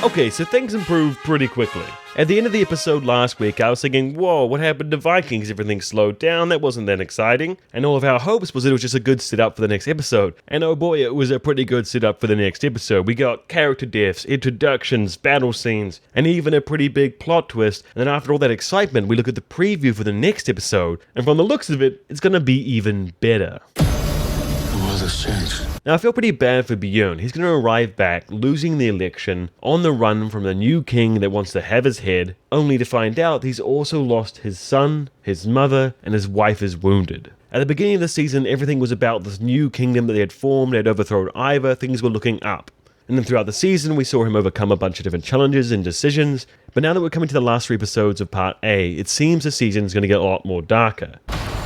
Okay, so things improved pretty quickly. At the end of the episode last week, I was thinking, whoa, what happened to Vikings? Everything slowed down, that wasn't that exciting. And all of our hopes was it was just a good setup for the next episode. And oh boy, it was a pretty good setup for the next episode. We got character deaths, introductions, battle scenes, and even a pretty big plot twist. And then after all that excitement, we look at the preview for the next episode, and from the looks of it, it's gonna be even better. The world has changed. Now I feel pretty bad for Bjorn. He's going to arrive back, losing the election, on the run from the new king that wants to have his head, only to find out he's also lost his son, his mother, and his wife is wounded. At the beginning of the season, everything was about this new kingdom that they had formed, they had overthrown Ivar, things were looking up. And then throughout the season, we saw him overcome a bunch of different challenges and decisions, but now that we're coming to the last 3 episodes of Part A, it seems the season's going to get a lot more darker.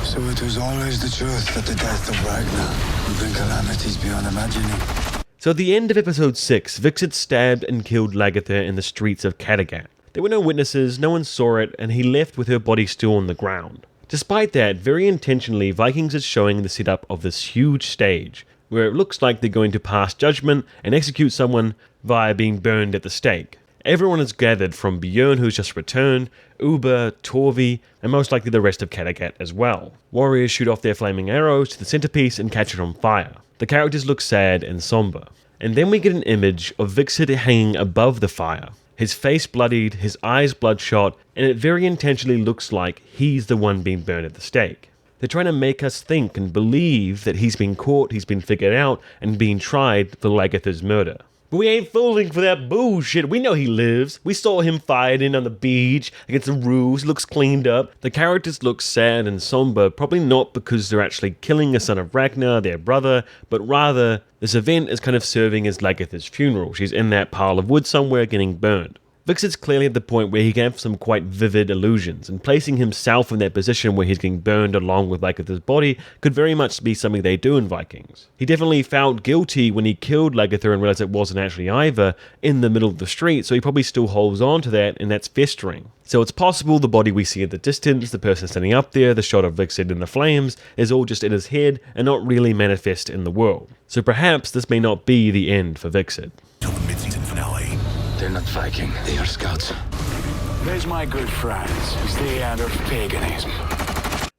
So it was always the truth that the death of Ragnar would bring calamities beyond imagining. So at the end of episode 6, Hvitserk stabbed and killed Lagertha in the streets of Kattegat. There were no witnesses, no one saw it, and he left with her body still on the ground. Despite that, very intentionally, Vikings is showing the setup of this huge stage, where it looks like they're going to pass judgment and execute someone via being burned at the stake. Everyone is gathered from Bjorn, who's just returned, Uber, Torvi, and most likely the rest of Kattegat as well. Warriors shoot off their flaming arrows to the centerpiece and catch it on fire. The characters look sad and somber. And then we get an image of Hvitserk hanging above the fire. His face bloodied, his eyes bloodshot, and it very intentionally looks like he's the one being burned at the stake. They're trying to make us think and believe that he's been caught, he's been figured out, and being tried for Lagertha's murder. But we ain't falling for that bullshit. We know he lives. We saw him fighting on the beach against the roofs. Looks cleaned up. The characters look sad and somber, probably not because they're actually killing a son of Ragnar, their brother, but rather this event is kind of serving as Lagertha's funeral. She's in that pile of wood somewhere getting burned. Hvitserk's clearly at the point where he can have some quite vivid illusions, and placing himself in that position where he's getting burned along with Lagertha's body could very much be something they do in Vikings. He definitely felt guilty when he killed Lagertha and realized it wasn't actually Ivar in the middle of the street, so he probably still holds on to that, and that's festering. So it's possible the body we see at the distance, the person standing up there, the shot of Hvitserk in the flames, is all just in his head and not really manifest in the world. So perhaps this may not be the end for Hvitserk. Till the mid-season finale. They're not Viking, they are scouts. There's my good friends, who stay out of paganism.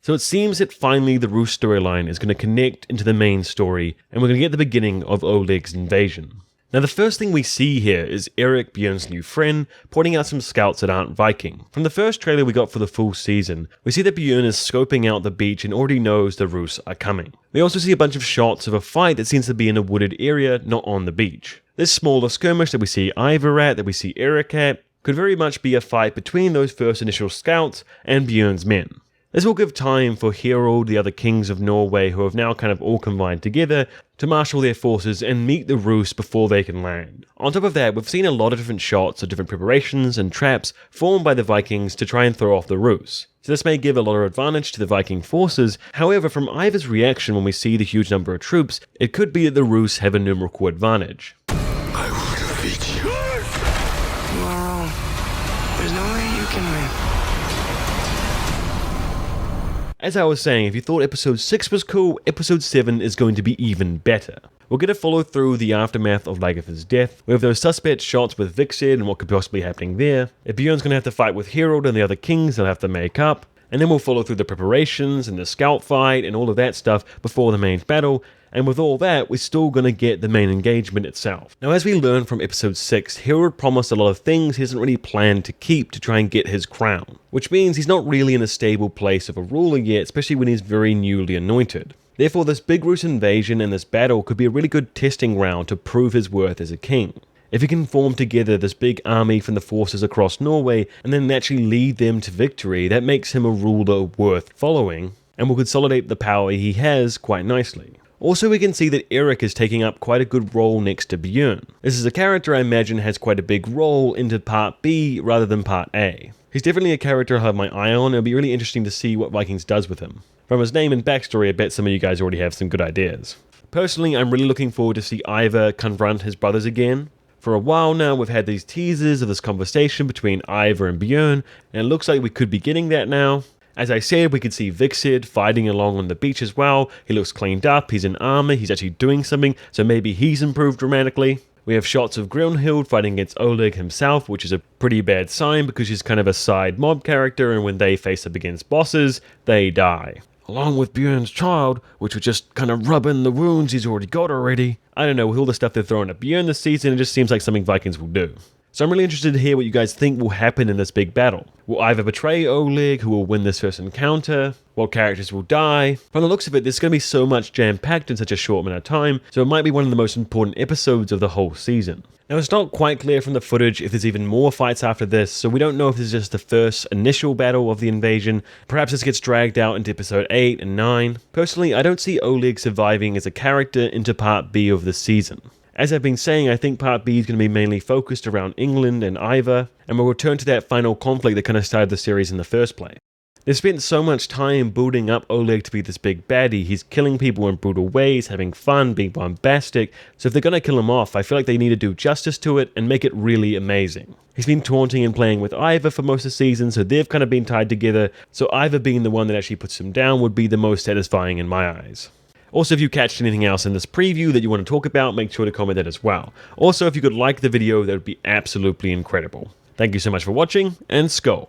So it seems that finally the Roos storyline is going to connect into the main story, and we're going to get the beginning of Oleg's invasion. Now the first thing we see here is Erik, Bjorn's new friend, pointing out some scouts that aren't Viking. From the first trailer we got for the full season, we see that Bjorn is scoping out the beach and already knows the Roos are coming. We also see a bunch of shots of a fight that seems to be in a wooded area, not on the beach. This smaller skirmish that we see Ivar at, that we see Erik at, could very much be a fight between those first initial scouts and Bjorn's men. This will give time for Harald, the other kings of Norway who have now kind of all combined together, to marshal their forces and meet the Roos before they can land. On top of that, we've seen a lot of different shots of different preparations and traps formed by the Vikings to try and throw off the Roos. So this may give a lot of advantage to the Viking forces. However, from Ivar's reaction when we see the huge number of troops, it could be that the Roos have a numerical advantage. I would have beat you. You are wrong. There's no way you can win. As I was saying, if you thought episode 6 was cool, episode 7 is going to be even better. We're going to follow through the aftermath of Lagertha's death. We have those suspect shots with Hvitserk and what could possibly be happening there. If Bjorn's going to have to fight with Harald and the other kings, they'll have to make up. And then we'll follow through the preparations and the scout fight and all of that stuff before the main battle. And with all that, we're still going to get the main engagement itself. Now, as we learn from episode 6, Harald promised a lot of things he hasn't really planned to keep to try and get his crown, which means he's not really in a stable place of a ruler yet, especially when he's very newly anointed. Therefore, this big Roos invasion and this battle could be a really good testing ground to prove his worth as a king. If he can form together this big army from the forces across Norway and then actually lead them to victory, that makes him a ruler worth following and will consolidate the power he has quite nicely. Also, we can see that Erik is taking up quite a good role next to Bjorn. This is a character I imagine has quite a big role into Part B rather than Part A. He's definitely a character I'll have my eye on. It'll be really interesting to see what Vikings does with him. From his name and backstory, I bet some of you guys already have some good ideas. Personally, I'm really looking forward to see Ivar confront his brothers again. For a while now, we've had these teasers of this conversation between Ivar and Bjorn, and it looks like we could be getting that now. As I said, we could see Hvitserk fighting along on the beach as well. He looks cleaned up, he's in armor, he's actually doing something, so maybe he's improved dramatically. We have shots of Grunhild fighting against Oleg himself, which is a pretty bad sign because she's kind of a side mob character, and when they face up against bosses, they die. Along with Bjorn's child, which would just kind of rub in the wounds he's already got already. I don't know, with all the stuff they're throwing at Bjorn this season, it just seems like something Vikings will do. So I'm really interested to hear what you guys think will happen in this big battle. Will Ivar betray Oleg, who will win this first encounter? What characters will die? From the looks of it, there's going to be so much jam-packed in such a short amount of time, so it might be one of the most important episodes of the whole season. Now, it's not quite clear from the footage if there's even more fights after this, so we don't know if this is just the first initial battle of the invasion. Perhaps this gets dragged out into episode 8 and 9. Personally, I don't see Oleg surviving as a character into part B of the season. As I've been saying, I think part B is going to be mainly focused around England and Ivar, and we'll return to that final conflict that kind of started the series in the first place. They've spent so much time building up Oleg to be this big baddie. He's killing people in brutal ways, having fun, being bombastic. So if they're going to kill him off, I feel like they need to do justice to it and make it really amazing. He's been taunting and playing with Ivar for most of the season, so they've kind of been tied together. So Ivar being the one that actually puts him down would be the most satisfying in my eyes. Also, if you catched anything else in this preview that you want to talk about, make sure to comment that as well. Also, if you could like the video, that would be absolutely incredible. Thank you so much for watching, and Skål!